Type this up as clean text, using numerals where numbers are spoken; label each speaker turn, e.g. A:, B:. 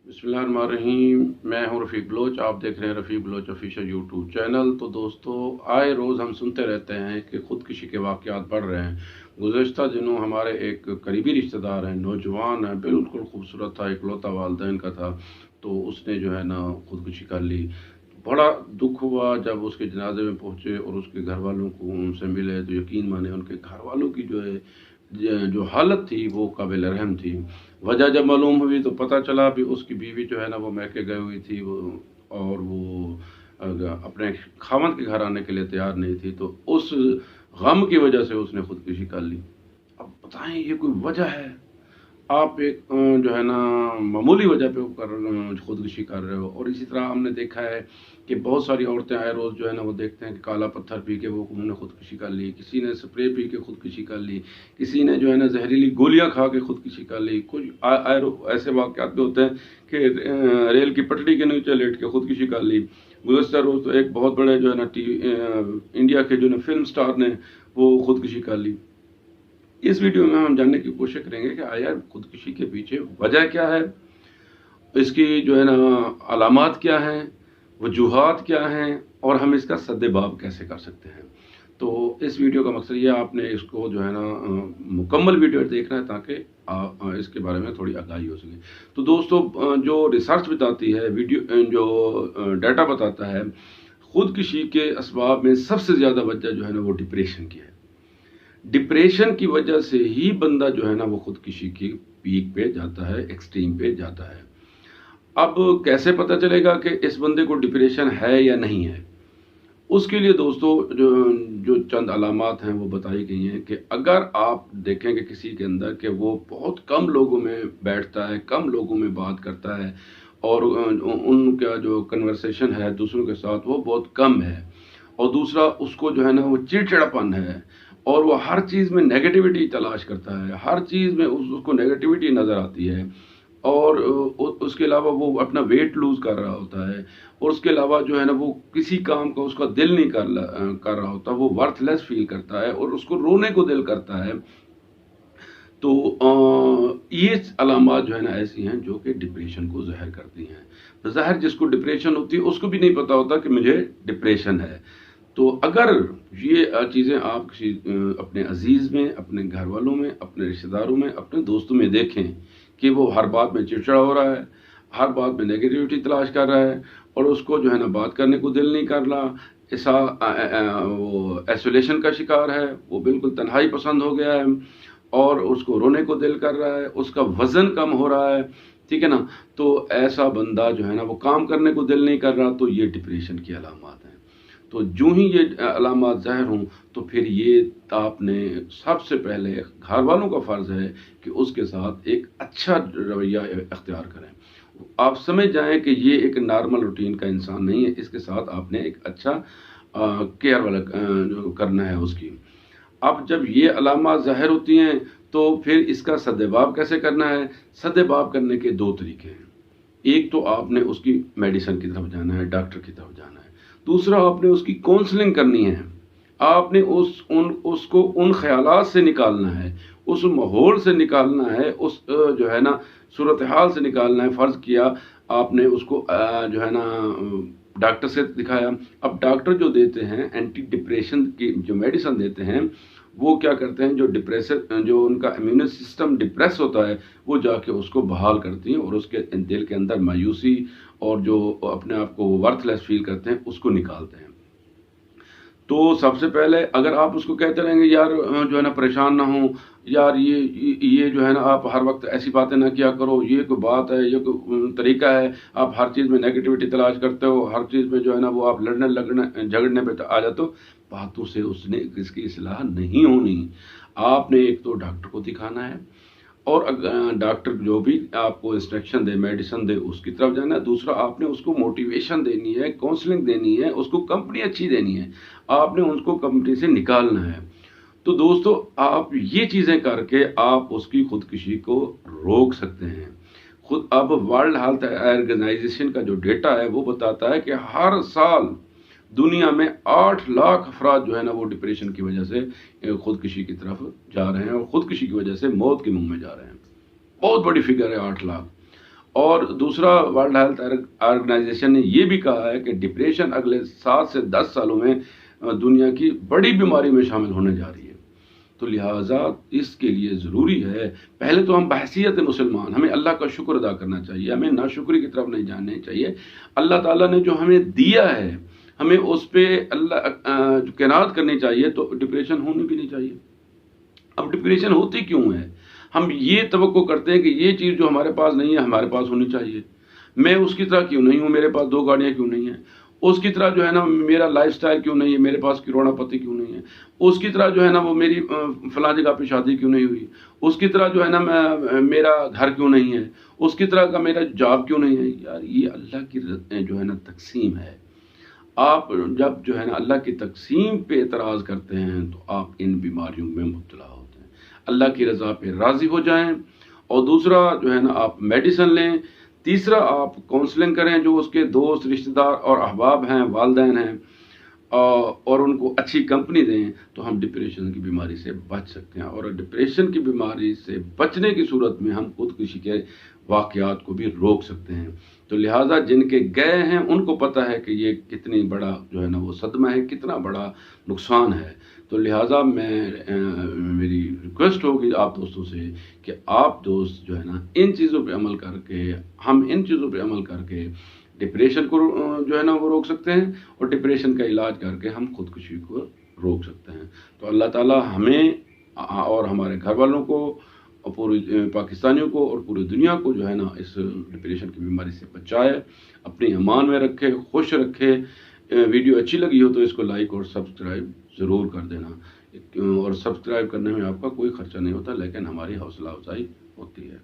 A: बिस्मिल्लाहिर्रहमानिर्रहीम। मैं हूं रफ़ीक बलोच। आप देख रहे हैं रफ़ीक बलोच ऑफिशियल यूट्यूब चैनल। तो दोस्तों, आए रोज़ हम सुनते रहते हैं कि ख़ुदकुशी के वाक़यात बढ़ रहे हैं। गुज़श्ता दिनों हमारे एक करीबी रिश्तेदार हैं, नौजवान है, बिल्कुल खूबसूरत था, इकलौता वालिदैन का था, तो उसने जो है ना ख़ुदकुशी कर ली। बड़ा दुख हुआ जब उसके जनाजे में पहुँचे और उसके घर वालों को उनसे मिले, तो यकीन माने उनके घर वालों की जो हालत थी वो काबिल रहम थी। वजह जब मालूम हुई तो पता चला भी उसकी बीवी जो है ना वो मैके गई हुई थी, और वो अपने खावंद के घर आने के लिए तैयार नहीं थी, तो उस गम की वजह से उसने खुदकुशी कर ली। अब बताएं, ये कोई वजह है? आप एक जो है ना मामूली वजह पे खुदकुशी कर रहे हो। और इसी तरह हमने देखा है कि बहुत सारी औरतें आए रोज़ जो है ना वो देखते हैं कि काला पत्थर पी के वो उन्होंने खुदकुशी कर ली, किसी ने स्प्रे पी के खुदकुशी कर ली, किसी ने जो है ना जहरीली गोलियां खा के खुदकुशी कर ली। कुछ ऐसे वाक़यात भी होते हैं कि रेल की पटड़ी के नीचे लेट के खुदकुशी कर ली। गुज़श्ता रोज़ तो एक बहुत बड़े जो है ना इंडिया के जो है फिल्म स्टार ने वो खुदकुशी कर ली। इस वीडियो में हम जानने की कोशिश करेंगे कि आया खुदकुशी के पीछे वजह क्या है, इसकी जो है ना अलामात क्या हैं, वजूहात क्या हैं, और हम इसका सद्देबाब कैसे कर सकते हैं। तो इस वीडियो का मकसद ये आपने इसको जो है ना मुकम्मल वीडियो देखना है ताकि इसके बारे में थोड़ी आगाही हो सके। तो दोस्तों, जो रिसर्च बताती है, वीडियो जो डाटा बताता है, खुदकुशी के असबाब में सबसे ज़्यादा वजह जो है ना वो डिप्रेशन की है। डिप्रेशन की वजह से ही बंदा जो है ना वो खुदकुशी की पीक पे जाता है, एक्सट्रीम पे जाता है। अब कैसे पता चलेगा कि इस बंदे को डिप्रेशन है या नहीं है? उसके लिए दोस्तों जो जो चंद अलामात हैं वो बताई गई हैं कि अगर आप देखें कि किसी के अंदर कि वो बहुत कम लोगों में बैठता है, कम लोगों में बात करता है, और उनका जो कन्वर्सेशन है दूसरों के साथ वो बहुत कम है, और दूसरा उसको जो है ना वो चिड़चिड़ापन है, और वो हर चीज़ में नेगेटिविटी तलाश करता है, हर चीज़ में उसको नेगेटिविटी नज़र आती है, और उसके अलावा वो अपना वेट लूज़ कर रहा होता है, और उसके अलावा जो है ना वो किसी काम का उसका दिल नहीं कर रहा होता, वो वर्थलेस फील करता है और उसको रोने को दिल करता है। तो ये अलामात जो है ना ऐसी हैं जो कि डिप्रेशन को ज़ाहिर करती हैं। तो ज़ाहिर जिसको डिप्रेशन होती है उसको भी नहीं पता होता कि मुझे डिप्रेशन है। तो अगर ये चीज़ें आप किसी अपने अजीज़ में, अपने घर वालों में, अपने रिश्तेदारों में, अपने दोस्तों में देखें कि वो हर बात में चिड़चिड़ा हो रहा है, हर बात में नेगेटिविटी तलाश कर रहा है, और उसको जो है ना बात करने को दिल नहीं कर रहा, ऐसा वो आइसोलेशन का शिकार है, वो बिल्कुल तन्हाई पसंद हो गया है, और उसको रोने को दिल कर रहा है, उसका वज़न कम हो रहा है, ठीक है ना? तो ऐसा बंदा जो है ना वो काम करने को दिल नहीं कर रहा, तो ये डिप्रेशन की अलामात हैं। तो जो ही ये अलामात ज़ाहिर हों तो फिर ये आपने सबसे पहले घर वालों का फ़र्ज़ है कि उसके साथ एक अच्छा रवैया इख्तियार करें। आप समझ जाएं कि ये एक नॉर्मल रूटीन का इंसान नहीं है, इसके साथ आपने एक अच्छा केयर वाला जो करना है उसकी। अब जब ये अलामात ज़ाहिर होती हैं तो फिर इसका सद्देबाब कैसे करना है? सद्देबाब करने के दो तरीके हैं। एक तो आपने उसकी मेडिसिन की तरफ जाना है, डॉक्टर की तरफ जाना है। दूसरा आपने उसकी काउंसलिंग करनी है। आपने उसको उन ख़यालात से निकालना है, उस माहौल से निकालना है, उस जो है ना सूरत हाल से निकालना है। फ़र्ज़ किया आपने उसको जो है ना डॉक्टर से दिखाया। अब डॉक्टर जो देते हैं एंटी डिप्रेशन की जो मेडिसिन देते हैं, वो क्या करते हैं, जो उनका इम्यून सिस्टम डिप्रेस होता है वो जाके उसको बहाल करती हैं, और उसके दिल के अंदर मायूसी और जो अपने आप को वर्थलेस फील करते हैं उसको निकालते हैं। तो सबसे पहले अगर आप उसको कहते रहेंगे यार जो है ना परेशान ना हो, यार ये जो है ना आप हर वक्त ऐसी बातें ना किया करो, ये कोई बात है, ये कोई तरीका है, आप हर चीज़ में नेगेटिविटी तलाश करते हो, हर चीज़ में जो है ना वो आप लड़ने लगने झगड़ने पे आ जाते हो, बातों से उसने इसकी इस्लाह नहीं होनी। आपने एक तो डॉक्टर को दिखाना है, और डॉक्टर जो भी आपको इंस्ट्रक्शन दे, मेडिसिन दे, उसकी तरफ जाना है। दूसरा आपने उसको मोटिवेशन देनी है, काउंसलिंग देनी है, उसको कंपनी अच्छी देनी है, आपने उसको कंपनी से निकालना है। तो दोस्तों, आप ये चीज़ें करके आप उसकी खुदकुशी को रोक सकते हैं। अब वर्ल्ड हेल्थ ऑर्गेनाइजेशन का जो डेटा है वो बताता है कि हर साल दुनिया में 8 लाख अफराद जो है ना वो डिप्रेशन की वजह से खुदकुशी की तरफ जा रहे हैं, और खुदकुशी की वजह से मौत के मुंह में जा रहे हैं। बहुत बड़ी फिगर है 8 लाख। اور دوسرا ورلڈ ہیلتھ آرگنائزیشن نے یہ بھی کہا ہے کہ ڈپریشن اگلے 7 سے 10 سالوں میں دنیا کی بڑی بیماری میں شامل ہونے جا رہی ہے۔ تو لہٰذا اس کے لیے ضروری ہے پہلے تو ہم بحیثیت مسلمان ہمیں اللہ کا شکر ادا کرنا چاہیے، ہمیں ناشکری کی طرف نہیں جانا چاہیے۔ اللہ تعالیٰ نے جو ہمیں دیا ہے ہمیں اس پہ جو قناعت کرنی چاہیے، تو ڈپریشن ہونی بھی نہیں چاہیے۔ اب ڈپریشن ہوتی کیوں ہے؟ ہم یہ توقع کرتے ہیں کہ یہ چیز جو ہمارے پاس نہیں ہے ہمارے پاس ہونی چاہیے، میں اس کی طرح کیوں نہیں ہوں، میرے پاس 2 گاڑیاں کیوں نہیں ہیں، اس کی طرح جو ہے نا میرا لائف سٹائل کیوں نہیں ہے، میرے پاس کروڑا پتی کیوں نہیں ہے، اس کی طرح جو ہے نا وہ میری فلاں جگہ پہ شادی کیوں نہیں ہوئی، اس کی طرح جو ہے نا میرا گھر کیوں نہیں ہے، اس کی طرح کا میرا جاب کیوں نہیں ہے۔ یار یہ اللہ کی جو ہے نا تقسیم ہے۔ آپ جب جو ہے نا اللہ کی تقسیم پہ اعتراض کرتے ہیں تو آپ ان بیماریوں میں مبتلا ہوتے ہیں۔ اللہ کی رضا پہ راضی ہو جائیں، اور دوسرا جو ہے نا آپ میڈیسن لیں، تیسرا آپ کونسلنگ کریں، جو اس کے دوست رشتہ دار اور احباب ہیں، والدین ہیں، اور ان کو اچھی کمپنی دیں، تو ہم ڈپریشن کی بیماری سے بچ سکتے ہیں۔ اور ڈپریشن کی بیماری سے بچنے کی صورت میں ہم خودکشی کے واقعات کو بھی روک سکتے ہیں۔ تو لہٰذا جن کے گئے ہیں ان کو پتہ ہے کہ یہ کتنی بڑا جو ہے نا وہ صدمہ ہے، کتنا بڑا نقصان ہے۔ تو لہٰذا میری ریکویسٹ ہوگی آپ دوستوں سے کہ آپ دوست جو ہے نا ان چیزوں پہ عمل کر کے، ہم ان چیزوں پہ عمل کر کے ڈپریشن کو جو ہے نا وہ روک سکتے ہیں، اور ڈپریشن کا علاج کر کے ہم خودکشی کو روک سکتے ہیں۔ تو اللہ تعالیٰ ہمیں اور ہمارے گھر والوں کو اور پوری پاکستانیوں کو اور پوری دنیا کو جو ہے نا اس ڈپریشن کی بیماری سے بچائے، اپنی امان میں رکھے، خوش رکھے۔ ویڈیو اچھی لگی ہو تو اس کو لائک اور سبسکرائب ضرور کر دینا، اور سبسکرائب کرنے میں آپ کا کوئی خرچہ نہیں ہوتا، لیکن ہماری حوصلہ افزائی ہوتی ہے۔